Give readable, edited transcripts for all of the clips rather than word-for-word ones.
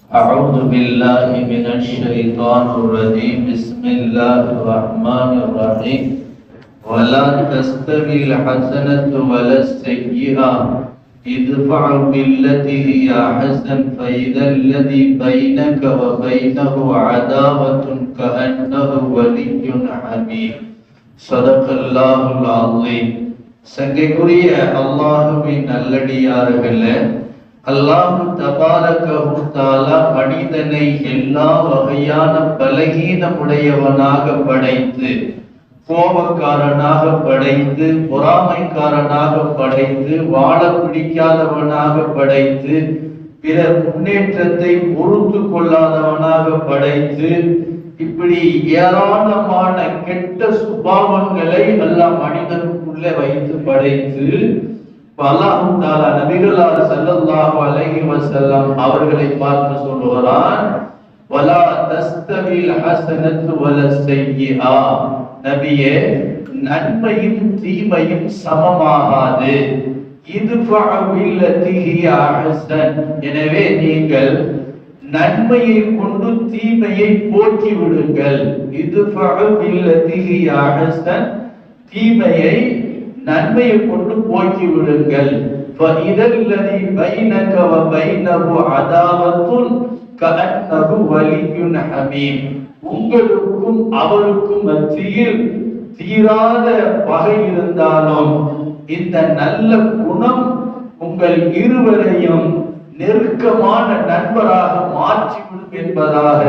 أعوذ بالله من الشيطان الرجيم بسم الله الرحمن الرحيم ولا تستوي الحسنة ولا السيئة ادفع بالتي هي أحسن فإذا الذي بينك وبينه عداوة كأنه ولي حميم صدق الله العظيم. சங்கைக்குரிய அல்லாஹுவின் நல்லடியார்களே, அல்லாஹு தபாரக தஆலா மனிதனை எல்லா வகையான பலகீனமுடையவனாக படைத்து, கோபக்காரனாக படைத்து, பொறாமைக்காரனாக படைத்து, வாழ பிடிக்காதவனாக படைத்து, பிறர் முன்னேற்றத்தை பொறுத்து கொள்ளாதவனாக படைத்து, இப்படி ஏராளமான கெட்ட சுபாவங்களை அல்லாஹ் மனிதனுக்குள்ளே வைத்து படைத்து, அல்லாஹ் தஆலா நபிகளார் ஸல்லல்லாஹு அலைஹி வஸல்லம் அவர்களை பார்த்து சொல்லுகிறான், வலா தஸ்தவில் ஹஸனத்து வலஸ் ஸய்யிஆ, நபியே, நன்மையும் தீமையும் சமமாகாது. இத்ஃபா பில்லதி ஹிய அஹ்ஸன், எனவே நீங்கள் நன்மையை கொண்டு தீமையை போக்கி விடுங்கள். இத்ஃபா பில்லதி ஹிய அஹ்ஸன், தீமையை நன்மையை கொண்டு போக்கி விடுங்கள். ஃபஇதல்லதி பைனக வ பைனஹு அதாவத்துன் கஅன்னஹு வலியுன் ஹமீம், உங்களுக்கும் அவருக்கும் மத்தியில் தீராத பகை இருந்தாலும் இந்த நல்ல குணம் உங்கள் இருவரையும் நெருக்கமான நண்பராக மாற்றிவிடும் என்பதாக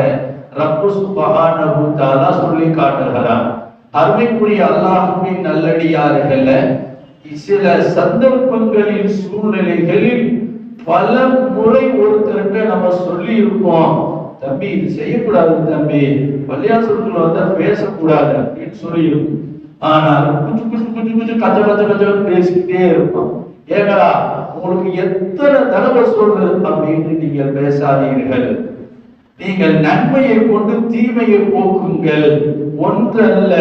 ரப்பு சுப்ஹானஹு தஆலா சொல்லி காட்டுகிறார். அருமைக்குரிய அல்லாஹ்வின் நல்லடியார்கள, சில சந்தர்ப்பங்களில் சூழ்நிலைகளில் பல முறை ஒருத்தருக்கு நம்ம சொல்லி இருப்போம், தம்பி இது செய்யக்கூடாது, தம்பி பள்ளியாசத்துல வந்தா பேசக்கூடாது அப்படின்னு சொல்லி இருக்கும். ஆனால் கொஞ்சம் கச்ச பேசிக்கிட்டே இருப்போம். ஏங்களா, உங்களுக்கு எத்தனை தடவை சொல்றது அப்படின்னு நீங்கள் பேசாதீர்கள். நீங்கள் நன்மையை கொண்டு தீமையை போக்குங்கள். ஒன்றல்ல,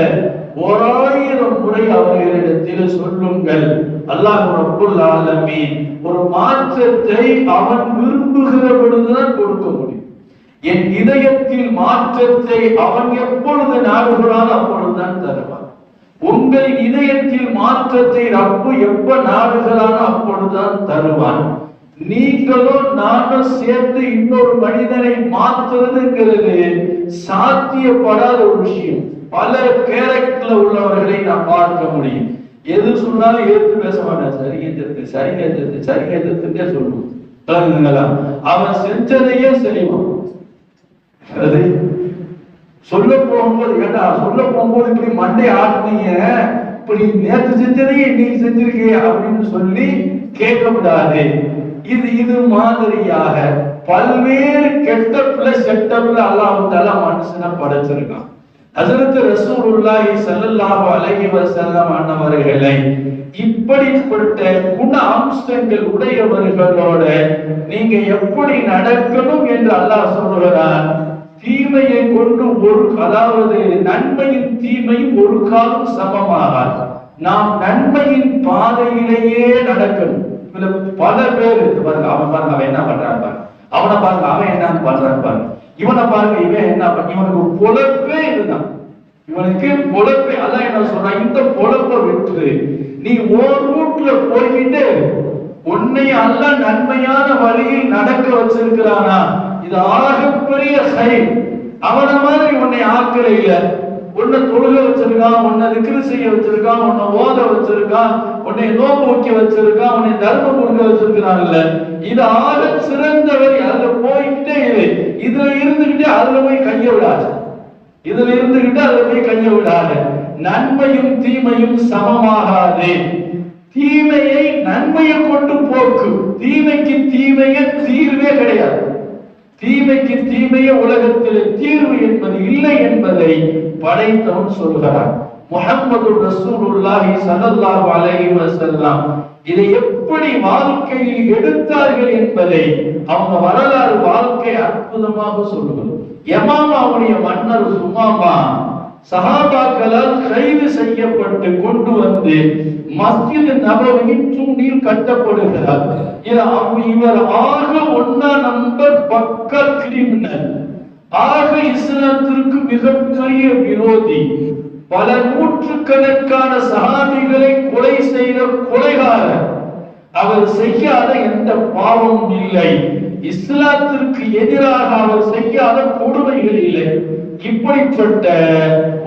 1000 முறை அவர்களிடத்தில் சொல்லுங்கள். அல்லாஹ் ரப்புல் ஆலமீன் ஒரு மாற்றத்தை அவன் விரும்புகிற பொழுதுதான் கொடுக்க முடியும். என் இதயத்தில் மாற்றத்தை அவன் எப்பொழுது நாடுகிறான் அப்பொழுதுதான் தருவான். உங்கள் இதயத்தில் மாற்றத்தை ரப்பு எப்ப நாடுகிறானோ அப்பொழுதுதான் தருவான். நீங்களும் நானும் சேர்ந்து இன்னொரு மனிதனை மாற்றுறதுங்கிறது சாத்தியப்படாத ஒரு விஷயம். பல கேரக்டர்ல உள்ளவர்களை நாம் பார்க்க முடியும். எது சொன்னாலும் ஏற்று பேச மாட்டான். சரிங்க தெரிஞ்சு சரிங்க தெரிஞ்சு சரிங்க தெரிஞ்சுட்டே சொல்லுவோம். அவன் செஞ்சதையே செய்வான். அது சொல்ல போகும்போது, ஏண்டா சொல்ல போகும்போது இப்படி மண்டை ஆட்டினீங்க, இப்படி நேற்று செஞ்சதையே இன்னைக்கு செஞ்சிருக்கீங்க அப்படின்னு சொல்லி கேட்கக்கூடாது. இது மாதிரியாக பல்வேறு கெட்டப்ல செட்டப்ல அல்லாஹ் தஆலா மனுஷனை படைச்சிருக்கான். ஹஜ்ரத் ரசூலுல்லாஹி ஸல்லல்லாஹு அலைஹி வஸல்லம் அன்னவர்களை இப்படிப்பட்ட குண அம்சங்கள் உடையவர்களோட நீங்க எப்படி நடக்கணும் என்று அல்லாஹ் சொல்லுகிறான். தீமையை கொண்டு அதாவது நன்மையும் தீமையும் ஒரு காலம் சமமாகாது. நாம் நன்மையின் பாதையிலேயே நடக்கணும். பல பேர் பாருங்க, அவன் பாருங்க அவன் என்ன பண்றான் பாருங்க, அவனை பாருங்க அவன் என்ன பண்றான் பாருங்க, இவனை பாருங்க இவன் என்ன பண்ண, இவனுக்கு பொழப்பே இதுதான். இவனுக்கு பொழப்பே அல்லாஹ் என்ன சொல்றான், இந்த பொழப்பை விட்டு நீ ஓர் ரூட்ல போய்கிட்டு உன்னை அல்லாஹ் நன்மையான வழியில் நடக்க வச்சிருக்கிறானா, இது ஆகப்பெரிய செயல். அவன மாதிரி உன்னை ஆக்கல இல்ல, உன்னை தொழுக வச்சிருக்கான், உன்னை திக்ரு செய்ய வச்சிருக்கான், உன்னை ஓத வச்சிருக்கான், உன்னை நோம்பு வைக்க வச்சிருக்கான், உன்னை தர்மம் கொடுக்க வச்சிருக்கிறான் இல்ல. இது ஆக சிறந்தவரை அதுல போய்கிட்டே இரு. இதுல இருந்துகிட்டே அதுல போய் கைய விடாது. இதுல இருந்துகிட்டு அதுல போய் கைய விடாது. நன்மையும் தீமையும் சமமாகாது. தீமையை நன்மையை கொண்டு போக்கு. தீமைக்கு தீமையை தீர்வே கிடையாது. தீமைக்கு தீமையை உலகத்தில் தீர்வு என்பது இல்லை என்பதை படைத்தவன் சொல்கிறான். முஹம்மது ரசூலுல்லாஹி ஸல்லல்லாஹு அலைஹி வஸல்லம் இதை எப்படி வாழ்க்கையில் எடுத்தார்கள் என்பதை அவங்க வரலாறு வாழ்க்கை அற்புதமாக சொல்லுகிறது. யமாமாவுடைய மன்னர் சுமாமா சஹாபாக்களால் கைது செய்யப்பட்டு கொண்டு வந்து மஸ்ஜித் நபவியின் தூணில் கட்டப்படுகிறார். இவர் ஆக 1 நம்பர் பக்க கிரிமினல், ஆக இஸ்லாத்திற்கு மிகப்பெரிய விரோதி, பல நூற்றுக்கணக்கான சஹாபிகளை கொலை செய்த கொலைகாரர். அவர் செய்யாத எந்த பாவமும் இல்லை, இஸ்லாத்திற்கு எதிராக அவர் செய்யாத கொடுமைகள் இல்லை. இப்படிப்பட்ட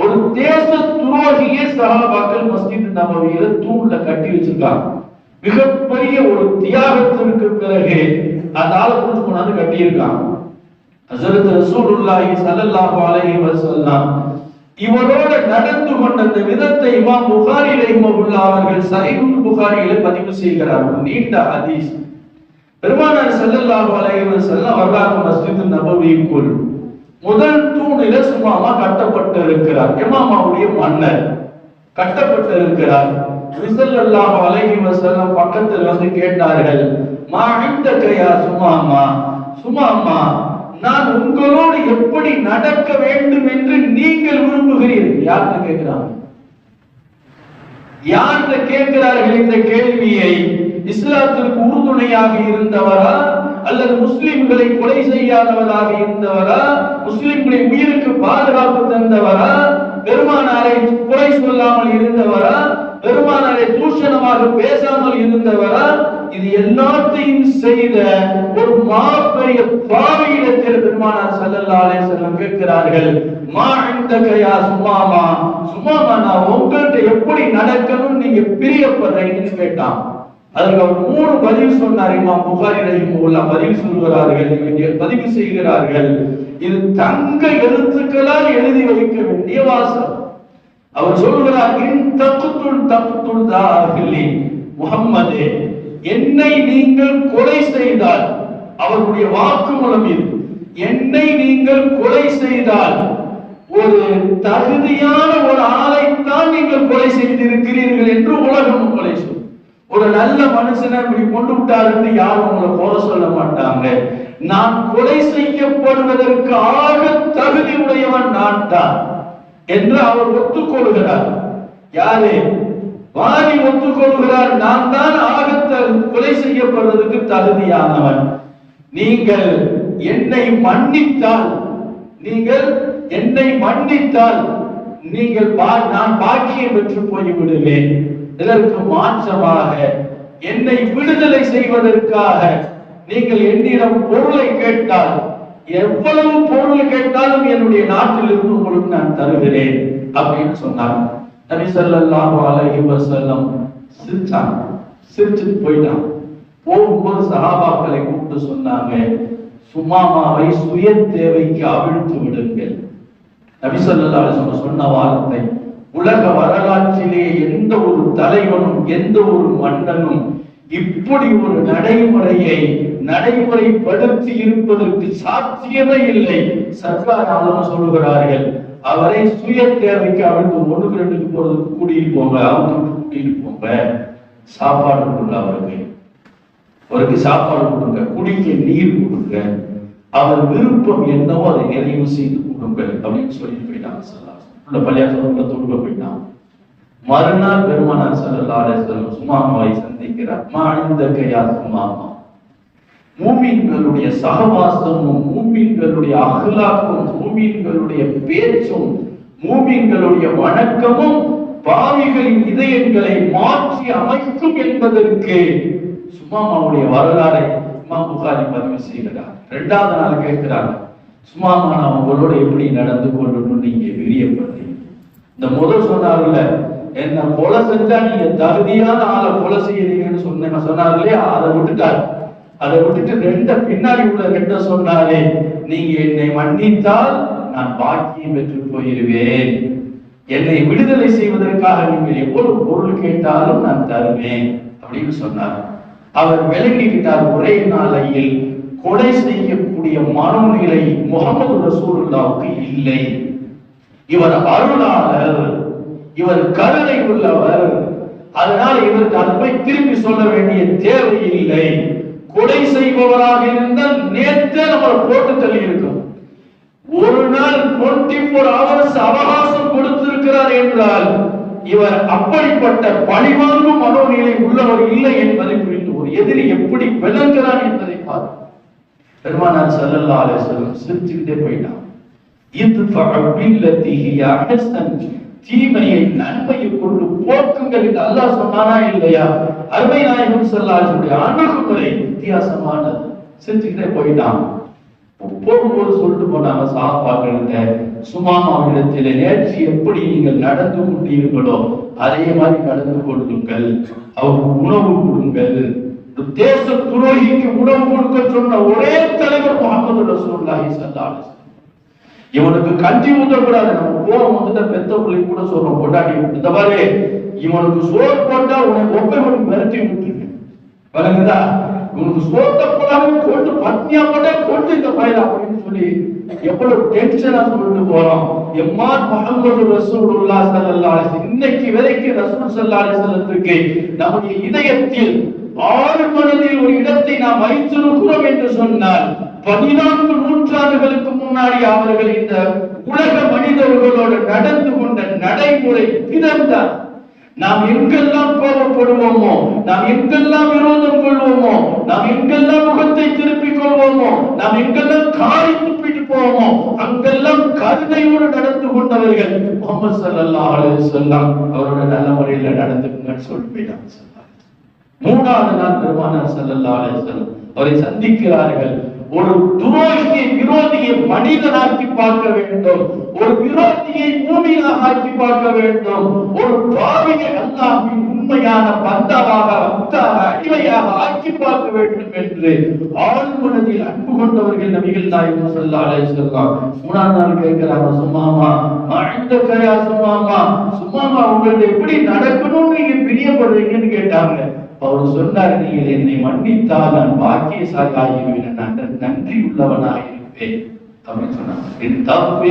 ஒரு தேச துரோகியே சஹாபாக்கள் மஸ்ஜித் நபவியில தூண்ல கட்டி வச்சிருக்காங்க. மிகப்பெரிய ஒரு தியாகத்திற்கு பிறகு அந்த ஆலயத்துக்கு கொண்டாந்து கட்டியிருக்காங்க. ஹஸரத் ரசூலுல்லாஹி ஸல்லல்லாஹு அலைஹி வஸல்லம் இவரோட நடந்து கொண்ட அந்த விதத்தை இமாம் புகாரி ரஹிமஹுல்லாஹ் அவர்கள் சஹீஹுல் புகாரியில பதிவு செய்கிறார்கள். நீண்ட ஹதீஸ். பெருமானார் ஸல்லல்லாஹு அலைஹி வஸல்லம் வர்றாங்க மஸ்ஜித் நபவிக்குள். முதல் தூணில சுமாமா கட்டப்பட்டு இருக்கிறார். இமாமாவுடைய மன்னர் கட்டப்பட்டு இருக்கிறார். ஸல்லல்லாஹு அலைஹி வஸல்லம் பக்கத்தில் வந்து கேட்டார்கள், மா இந்தக யா சுமாமா, சுமாமா நான் உங்களோடு எப்படி நடக்க வேண்டும் என்று நீங்கள் விரும்புகிறீர்கள்? யார்கிட்ட கேட்கிறாங்க? யார்கிட்ட கேட்கிறார்கள் இந்த கேள்வியை? இஸ்லாத்திற்கு உறுதுணையாக இருந்தவரா அல்லது முஸ்லிம்களை கொலை செய்யாதவராக இருந்தவரா, முஸ்லிம்களை உயிருக்கு பாதுகாப்பு தந்தவரா, பெருமானாரை குறை சொல்லாமல் இருந்தவரா, பெருமானாரை தூஷணமாக பேசாமல் இருந்தவரா? இது எல்லாத்தையும் செய்த ஒரு மாபெரிய பாவியிடத்தில் பெருமானார் ஸல்லல்லாஹு அலைஹி வஸல்லம் கேட்கிறார்கள், மா இந்தக யா சுமாமா, சுமாமா நான் உங்கள்கிட்ட எப்படி நடக்கணும் நீங்க பிரியப்படுறீங்கன்னு கேட்டான். அதற்கு அவர் 3 பதில் சொன்னார். இமாம் புகாரி ரஹிமஹுல்லாஹ் பதிவு செய்கிறார்கள். இது தங்க எழுத்துக்களால் எழுதி வைக்க வேண்டிய வாசகம். அவர் சொல்கிறார், இன் தக்துல் தக்துல் தாஹிலி முஹம்மதே, என்னை நீங்கள் கொலை செய்தால், அவருடைய வாக்குமூலம் இது, என்னை நீங்கள் கொலை செய்தால் ஒரு தகுதியான ஒரு ஆளைத்தான் நீங்கள் கொலை செய்திருக்கிறீர்கள் என்று உலகம் உங்களை சொல்லும். ஒரு நல்ல மனுஷனை இப்படி கொண்டு விட்டாருன்னு யாரும் உங்களை குறை சொல்ல மாட்டாங்க. நான் கொலை செய்யப்படுவதற்கு ஆக தகுதி உடையவன் நான் தான் என்று அவர் ஒத்துக்கொள்கிறார். யாரு? வாதி ஒத்துக்கொள்கிறார், நான் தான் ஆக கொலை செய்யப்படுவதற்கு தகுதியானவன். நீங்கள் என்னை மன்னித்தால், நான் பாக்கியம் பெற்று போய்விடுவேன். இதற்கு மாற்றமாக என்னை விடுதலை செய்வதற்காக நீங்கள் என்னிடம் பொருளை கேட்டால், எவ்வளவு பொருள் கேட்டாலும் என்னுடைய நாட்டிலிருந்து உங்களுக்கு நான் தருகிறேன் அப்படின்னு சொன்னார். நபி ஸல்லல்லாஹு அலைஹி வஸல்லம் சிரிச்சாங்க, சிரிச்சுட்டு போயிட்டாங்க. போகும்போது சஹாபாக்களை கூப்பிட்டு சொன்னாங்க, சுமாமாவை சுய தேவைக்கு அவிழ்த்து விடுங்கள். நபி ஸல்லல்லாஹு அலைஹி வஸல்லம் சொன்ன வார்த்தை உலக வரலாற்றிலே எந்த ஒரு தலைவனும் எந்த ஒரு மன்னனும் இப்படி ஒரு நடைமுறையை நடைமுறைப்படுத்தி இருப்பதற்கு சாத்தியமே இல்லை. சர்க்கார் சொல்லுகிறார்கள், அவரை சுய தேவைக்கு அவிழ்த்து 1க்கு 2க்கு போறதுக்கு கூட்டிட்டு போங்க, கூட்டிட்டு போங்க, சாப்பாடு கொடுங்க, அவருக்கு சாப்பாடு கொடுங்க, குடிக்க நீர் கொடுங்க, அவர் விருப்பம் என்னவோ அதை நிறைவு செய்து கொடுங்க அப்படின்னு சொல்லிட்டு போயிட்டாங்க. பள்ளியாசல தொழுக போயிட்டான். மறுநாள் பெருமானார் ஸல்லல்லாஹு அலைஹி வஸல்லம் சுமாமாவை சந்திக்கிறார். மா இந்தக யா சுமாமா, மூமின்களுடைய சகவாசமும் மூமின்களுடைய அஹ்லாக்கும் மூமின்களுடைய பேச்சும் மூமின்களுடைய வணக்கமும் பாவிகளின் இதயங்களை மாற்றி அமைக்கும் என்பதற்கு சுமாமாவுடைய வரலாறை இமாம் புகாரி பதிவு செய்கிறார். 2வது நாள் கேட்கிறார், சுமாமா நான் உங்களோட எப்படி நடந்து கொள்ளணும் நீங்க விரியப்படுறீங்க? இந்த முதல் சொன்னார்ல, என்ன கொலை செஞ்சா நீங்க தகுதியான ஆளை கொலை செய்யறீங்கன்னு சொன்னார் இல்லையா, அதை விட்டுட்டு பின்னாடி உள்ள 2 சொன்னாரே, நீங்க என்னை மன்னித்தால் நான் பாக்கியம் பெற்று போயிருவேன், என்னை விடுதலை செய்வதற்காக நீங்கள் எவ்வளவு பொருள் கேட்டாலும் நான் தருவேன் அப்படின்னு சொன்னார். அவர் விளங்கிக்கிட்டார், ஒரே நாளையில் கொலை செய்யக்கூடிய மனநிலை முஹம்மது ரசூலுல்லாஹ்வுக்கு இல்லை. இவர் அருளாளர், இவர் கருணை உள்ளவர், அதனால் இவருக்கு அதை போய் திருப்பி சொல்ல வேண்டிய தேவையில்லை. கொலை செய்பவராக இருந்தால் நேற்றே நம்மளை போட்டு தள்ளி இருக்கும். ஒரு நாள் 24 hours அவகாசம் கொடுத்திருக்கிறார் என்றால் இவர் அப்படிப்பட்ட பழிவாங்கும் மனோநிலை உள்ளவர் இல்லை என்பதை புரிந்து ஒரு எதிரி எப்படி விளங்குகிறான் என்பதை பார்த்து பெருமானார் ஸல்லல்லாஹு அலைஹி வஸல்லம் சிரிச்சுக்கிட்டே போயிட்டான். தீமையை நன்மையை கொண்டு போக்குங்கள் என்று அல்லாஹ் சொன்னானா இல்லையா? அருமை நாயகம் ஸல்லல்லாஹு அலைஹி வஸல்லம் அணுகுமுறை வித்தியாசமானது. சிரிச்சுக்கிட்டே போயிட்டான். போகும்போது சொல்லிட்டு போனாங்க சஹாபாக்களிட்ட, சுமாமாவிடத்தில் நேற்று எப்படி நீங்கள் நடந்து கொண்டீர்களோ அதே மாதிரி நடந்து கொள்ளுங்கள், அவருக்கு உணவு கொடுங்கள். தேச துரோகிக்கு உணவு கொடுக்க சொன்ன ஒரே தலைவர் முஹம்மது ரசூலுல்லாஹி ஸல்லல்லாஹு அலைஹி வஸல்லம். இவனுக்கு கஞ்சி ஊத்தக்கூடாது. நம்ம கோவம் வந்துட்ட பெத்த பிள்ளை கூட சொல்றோம், கொண்டாடி இந்த பாரு இவனுக்கு சோறு போட்டா உனக்கு ஒப்பை மட்டும் மிரட்டி விட்டுருக்கு வழங்குதா, உனக்கு சோத்த போடாம கொண்டு பத்னியா போட்டா கொண்டு இந்த பயிர் அப்படின்னு சொல்லி எவ்வளவு டென்ஷனா சொல்லிட்டு போறோம். எம்மான் முஹம்மது ரசூலுல்லாஹி ஸல்லல்லாஹு அலைஹி வஸல்லம் இன்னைக்கு வரைக்கும் ரசூல் ஸல்லல்லாஹு அலைஹி வஸல்லத்துக்கு நம்முடைய இதயத்தில் ஆறு மனதில் ஒரு இடத்தை நாம் வைத்திருக்கிறோம் என்று சொன்னால் 14 நூற்றாண்டுகளுக்கு முன்னாடி அவர்கள் இந்த உலக மனிதர்களோடு நடந்து கொண்ட நடைமுறை விதம்தான். நாம் எங்கெல்லாம் கோபப்படுவோமோ, நாம் எங்கெல்லாம் விரோதம் கொள்வோமோ, நாம் எங்கெல்லாம் முகத்தை திருப்பிக் கொள்வோமோ, நாம் எங்கெல்லாம் காரி துப்பிட்டு போவோமோ அங்கெல்லாம் கருணையோடு நடந்து கொண்டவர்கள் முஹம்மது ஸல்லல்லாஹு அலைஹி வஸல்லம் அவரோட நல்ல முறையில் நடந்துக்குங்கன்னு சொல்லிவிட்டாங்க. மூணாவது நாள் பெருமானார் ஸல்லல்லாஹு அலைஹி வஸல்லம் அவரை சந்திக்கிறார்கள். ஒரு துரோகியை விரோதியை மனிதனாக்கி பார்க்க வேண்டும், ஒரு விரோதியை மூமினாக ஆக்கி பார்க்க வேண்டும், ஒரு பாவியை அல்லாஹ்வின் உண்மையான பந்தாவாக அடிமையாக ஆக்கி பார்க்க வேண்டும் என்று ஆழ்மனதில் அன்பு கொண்டவர்கள் நபிகள் நாயகம் ஸல்லல்லாஹு அலைஹி வஸல்லம். மூணாவது நாள் கேட்கிறாங்க, சும்மாமா யா சும்மாமா, சும்மாமா உங்கள்ட்ட எப்படி நடக்கணும்னு நீங்க பிரியப்படுறீங்கன்னு கேட்டாங்க. அவர் சொன்னார், நீங்கள் என்னை மன்னித்தால் நான் பாக்கியசாலி ஆகிவிடுவேன், நான் நன்றி உள்ளவனாக இருப்பேன் அப்படின்னு சொன்னார். என் தப்பு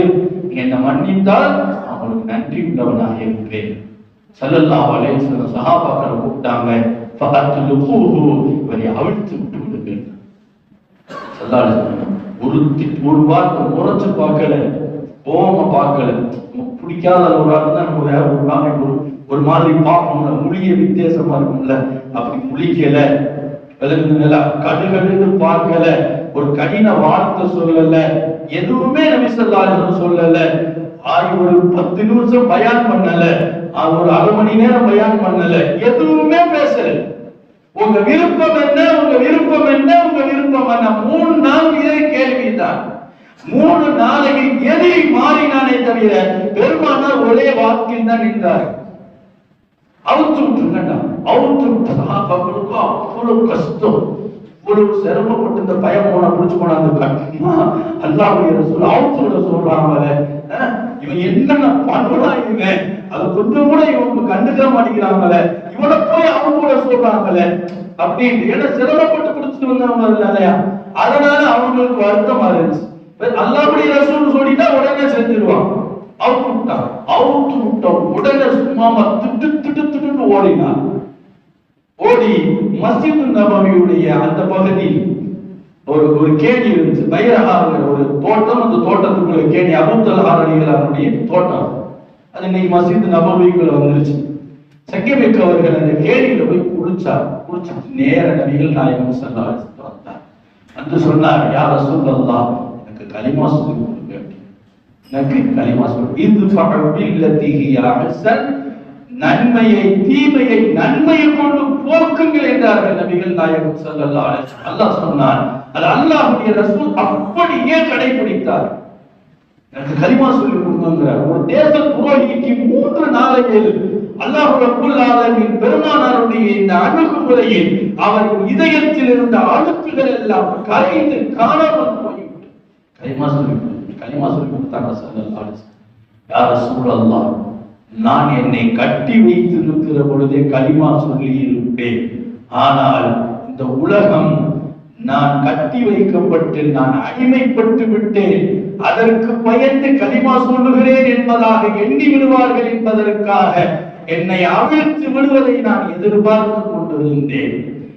என்னை மன்னித்தால் அவங்களுக்கு நன்றி உள்ளவனாக இருப்பேன். ஸல்லல்லாஹு அலைஹி வஸல்லம் சஹாபாக்களை கூப்பிட்டாங்க, ஃபஅத்லுஹு இவரை அவிழ்த்து விட்டு விடுங்கள். ஸல்லல்லாஹு அலைஹி வஸல்லம் ஒரு வார்த்தை முறைச்சு பார்க்கல, கோபமா பார்க்கல. பிடிக்காத ஒரு ஆள் தான் நம்ம வேற ஒரு நாளைக்கு ஒரு மாதிரி பார்ப்போம்ல, மொழிய வித்தியாசமா இருக்கும்ல, அப்படி முழிக்கல, விளங்குதுங்களா, கடுகடுன்னு பார்க்கல, ஒரு கடின வார்த்தை சொல்லல, எதுவுமே நபி ஸல்லல்லாஹு அலைஹி வஸல்லம் சொல்லல. ஒரு 10 நிமிஷம் பயான் பண்ணல, ஒரு அரை மணி நேரம் பயான் பண்ணல, எதுவுமே பேசல. உங்க விருப்பம் என்ன, உங்க விருப்பம் என்ன, உங்க விருப்பம் என்ன, 3 நாள் இதே கேள்விதான். 3 நாளையில் எதை மாறினானே தவிர பெருமானார் ஒரே வாக்கில் தான் நின்றார். அவுத்து விட்டுருங்கண்டா, அவுத்து விட்டு சஹாபாக்களுக்கு அவ்வளவு கஷ்டம், இவ்வளவு சிரமப்பட்டு இந்த பயமோன பிடிச்சு கொண்டாந்து கட்டினா அல்லாஹ்வுடைய ரசூல் அவுத்து விட சொல்றாங்களே, இவன் என்னென்ன பண்ணுறான், இவன் அது கொஞ்சம் கூட இவங்க கண்டுக்க மாட்டேங்கிறாங்களே, இவனை போய் அவங்க கூட சொல்றாங்களே அப்படின்னு ஏன்னா சிரமப்பட்டு பிடிச்சிட்டு வந்தவங்க இல்லையா, அதனால அவங்களுக்கு வருத்தமா இருந்துச்சு. அல்லாஹ்வுடைய ரசூல் சொல்லிட்டா உடனே செஞ்சிருவான். அவுத்து விட்டோம் உடனே சும்மாமா திட்டு திட்டு திட்டு ஓடினான். ஓடி மஸ்ஜித் நபவியுடைய அந்த பகுதியில் ஒரு கேணி இருந்துச்சு, பைரஹாவுடைய ஒரு தோட்டம், அந்த தோட்டத்துக்குள்ள கேணி, அபூ தல்ஹா ரலியல்லாஹுடைய தோட்டம். அது இன்னைக்கு மஸ்ஜித் நபவிக்குள்ள வந்துருச்சு. சக்கியமிக்க அவர்கள் அந்த கேணியில போய் குளிச்சு நேர நபிகள் நாயகம் ஸல்லல்லாஹு அலைஹி வஸல்லம் வந்தார். வந்து சொன்னார், யா ரசூலல்லாஹ் எனக்கு கலிமா சொல்லி கொடுங்க, எனக்கு கலிமா சொல்லி, இது ஃபஅபில்லதி ஹியா ஹஸன், நன்மையை தீமையை நன்மையை கொண்டு போக்குங்கள் என்றார்கள் நபிகள் நாயகம் ஸல்லல்லாஹு அலைஹி வஸல்லம். அல்லாஹ் சொன்னார், அது அல்லாஹ்வுடைய ரசூல் அப்படியே கடைபிடித்தார். எனக்கு கலிமா சொல்லி கொடுங்கங்கறார். ஒரு தேச துரோகிக்கு 3 நாளையில் அல்லாஹ் ரப்பல் ஆலமீன் பெருமானாருடைய இந்த அணுகுமுறையில் அவர் இதயத்தில் இருந்த அழுக்குகள் எல்லாம் கரைந்து காணாமல் போய்விட்டது. கலிமா சொல்லி கொடுத்தாங்க ஸல்லல்லாஹு அலைஹி வஸல்லம். யா ரசூலல்லாஹ், நான் என்னை கட்டி வைத்திருக்கிற பொழுதே கலிமா சொல்லி இருப்பேன், ஆனால் இந்த உலகம் நான் கட்டி வைக்கப்பட்டு நான் அடிமைப்பட்டு விட்டேன், அதற்கு பயந்து கலிமா சொல்லுகிறேன் என்பதாக எண்ணி விடுவார்கள் என்பதற்காக என்னை அவிழ்த்து விடுவதை நான் எதிர்பார்த்து கொண்டிருந்தேன்.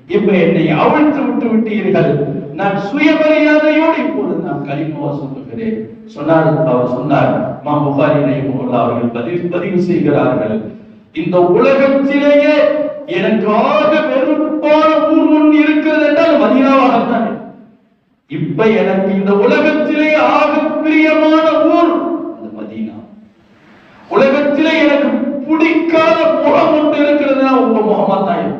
இப்ப என்னை அவிழ்த்து விட்டு விட்டீர்கள், நான் சுயமரியாதையோடு இப்போது நான் கலிமாவை சொல்லுகிறேன் சொன்னார். அவர் சொன்னார், இமாம் புகாரி ரஹிமஹுல்லாஹ் அவர்கள் பதிவு செய்கிறார்கள், இந்த உலகத்திலேயே எனக்கு ஆக வெறுப்பான ஊர் ஒன்று இருக்கிறது என்றால் மதீனாவாகத்தான். இப்ப எனக்கு இந்த உலகத்திலே ஆக பிரியமான ஊர் இந்த மதீனா. உலகத்திலே எனக்கு பிடிக்காத முகம் ஒன்று இருக்கிறதுனா உங்க முகமா தான்.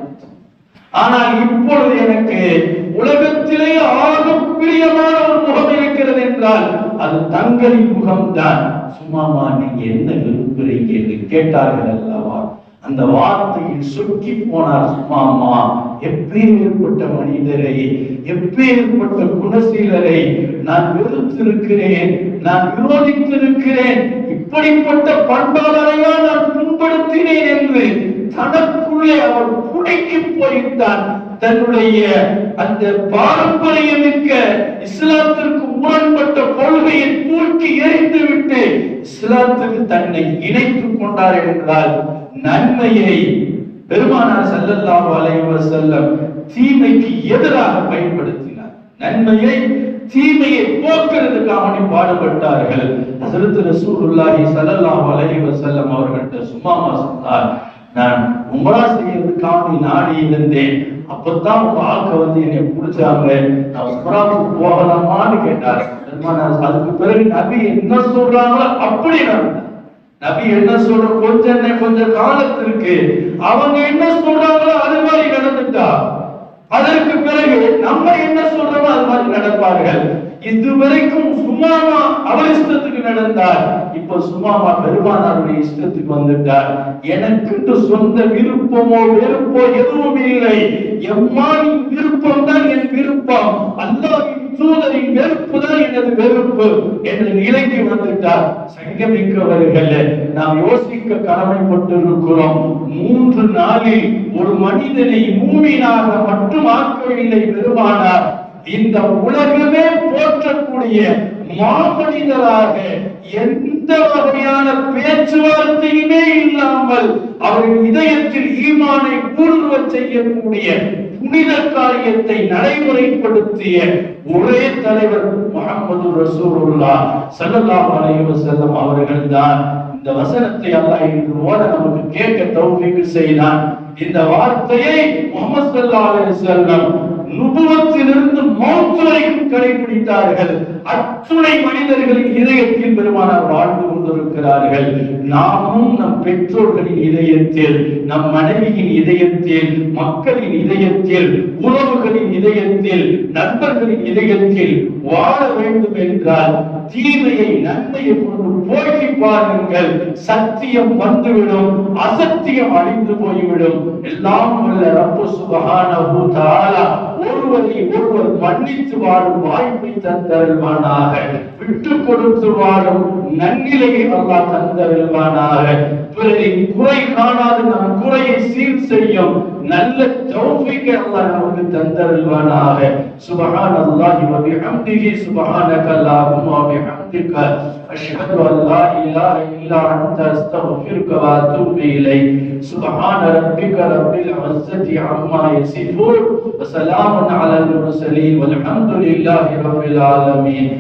ஆனால் இப்பொழுது எனக்கு உலகத்திலே ஆக பிரியமான ஒரு முகம் இருக்கிறது என்றால் அது தங்களின் முகம்தான். சும்மாமா நீங்க என்ன விரும்புறீங்க என்று கேட்டார்கள் அல்லவா, அந்த வார்த்தையில் சொக்கி போனார் சும்மாமா. எப்பேற்பட்ட மனிதரை, எப்பேற்பட்ட குணசீலரை நான் வெறுத்திருக்கிறேன், நான் விரோதித்திருக்கிறேன், இப்படிப்பட்ட பண்பாளரையா நான் புண்படுத்தினேன் என்று தனக்குள்ளே அவர் புடைக்கி போய்த்தான். தன்னுடைய அந்த பாரம்பரியமிக்க இஸ்லாத்திற்கு முரண்பட்ட கொள்கையை தூக்கி எறிந்துவிட்டு இஸ்லாத்துக்கு தன்னை இணைத்துக் கொண்டார் என்றால் நன்மையை பெருமானார் ஸல்லல்லாஹு அலைஹி வஸல்லம் தீமைக்கு எதிராக பயன்படுத்தினார். நன்மையை தீமையை போக்குறதுக்காக பாடுபட்டார்கள். ஹஜ்ரத் ரசூலுல்லாஹி ஸல்லல்லாஹு அலைஹி வஸல்லம் அவர்கிட்ட சும்மாமா சொன்னார், நான் உம்ரா செய்யறதுக்காக நாடி இருந்தேன், அப்பதான் உங்க ஆட்க வந்து என்னை பிடிச்சாங்க, நான் உம்ராவுக்கு போகலாமான்னு கேட்டார். அதுக்கு பிறகு நபி என்ன சொல்றாங்களோ அப்படி நடந்தார். நபி என்ன சொல்ற கொஞ்ச காலத்திற்கு அவங்க என்ன சொல்றாங்களோ அது மாதிரி நடந்துட்டா, அதற்கு பிறகு நம்ம என்ன சொல்றோமோ அது மாதிரி நடப்பார்கள். இதுவரைக்கும் சுமாமா அவர் இஷ்டத்துக்கு நடந்தார், இப்ப சுமாமா பெருமானாருடைய இஷ்டத்துக்கு வந்துட்டார். எனக்கு சொந்த விருப்பமோ வெறுப்போ எதுவும் இல்லை, எம்மானின் விருப்பம் தான் என் விருப்பம், அல்லாஹ்வின் தூதரின் வெறுப்பு தான் எனது வெறுப்பு என்ற நிலைக்கு வந்துட்டார். சங்கமிக்கவர்களே, நாம் யோசிக்க கடமைப்பட்டிருக்கிறோம். 3 நாளில் ஒரு மனிதனை மூமினாக மட்டும் ஆக்கவில்லை பெருமானார், இந்த உலகமே போற்றக்கூடிய மாமனிதராக எந்த வகையான பேச்சுவார்த்தையுமே இல்லாமல் அவரின் இதயத்தில் ஈமானை ஊடுருவ செய்யக்கூடிய புனித காரியத்தை நடைமுறைப்படுத்திய ஒரே தலைவர் முஹம்மது ரசூலுல்லாஹ் ஸல்லல்லாஹு அலைஹி வஸல்லம் அவர்கள் தான். இந்த வசனத்தை அல்லாஹ் இன்று ஓத நமக்கு கேட்க தௌஃபீக் செய்தான். இந்த வார்த்தையை முஹம்மது ஸல்லல்லாஹு அலைஹி வஸல்லம் நுபுவத்திலிருந்து மௌத் வரைக்கும் கடைபிடித்தார்கள். அத்துணை மனிதர்களின் இதயத்தில் பெருமானார் வாழ்ந்து கொண்டிருக்கிறார்கள். நாமும் நம் பெற்றோர்களின் இதயத்தில், நம் மனைவியின் இதயத்தில், மக்களின் இதயத்தில், உறவுகளின் இதயத்தில், நண்பர்களின் இதயத்தில் வாழ வேண்டும் என்றால் தீமையை நன்மையை கொண்டு போக்கி பாருங்கள். சத்தியம் வந்துவிடும், அசத்தியம் அழிந்து போய்விடும். எல்லாம் உள்ள ரப்பு சுப்ஹானஹு தஆலா ஒருவரை ஒருவர் மன்னித்து வாழும் வாய்ப்பை தந்தருள்வானாக, விட்டு கொடுத்து வாழும் நன்னிலையை அல்லாஹ் தந்தருள்வானாக. பிறரின் குறை காணாது நம் குறையை சீர் செய்யும் நல்ல தௌஃபீக்கை அல்லாஹ் நமக்கு தந்தருள்வானாக. சுப்ஹானல்லாஹி வ பிஹம்திஹி, சுப்ஹானக அல்லாஹும்ம வ பிஹம்திக, அஷ்ஹது அன் லா இலாஹ இல்லா அன்த, அஸ்தக்ஃபிருக வ அத்தூபு இலைக். சுப்ஹான ரப்பிக ரப்பில் இஸ்ஸத்தி அம்மா யசிஃபூன், வ ஸலாமுன் அலல் முர்ஸலீன், வல்ஹம்துலில்லாஹி ரப்பில் ஆலமீன்.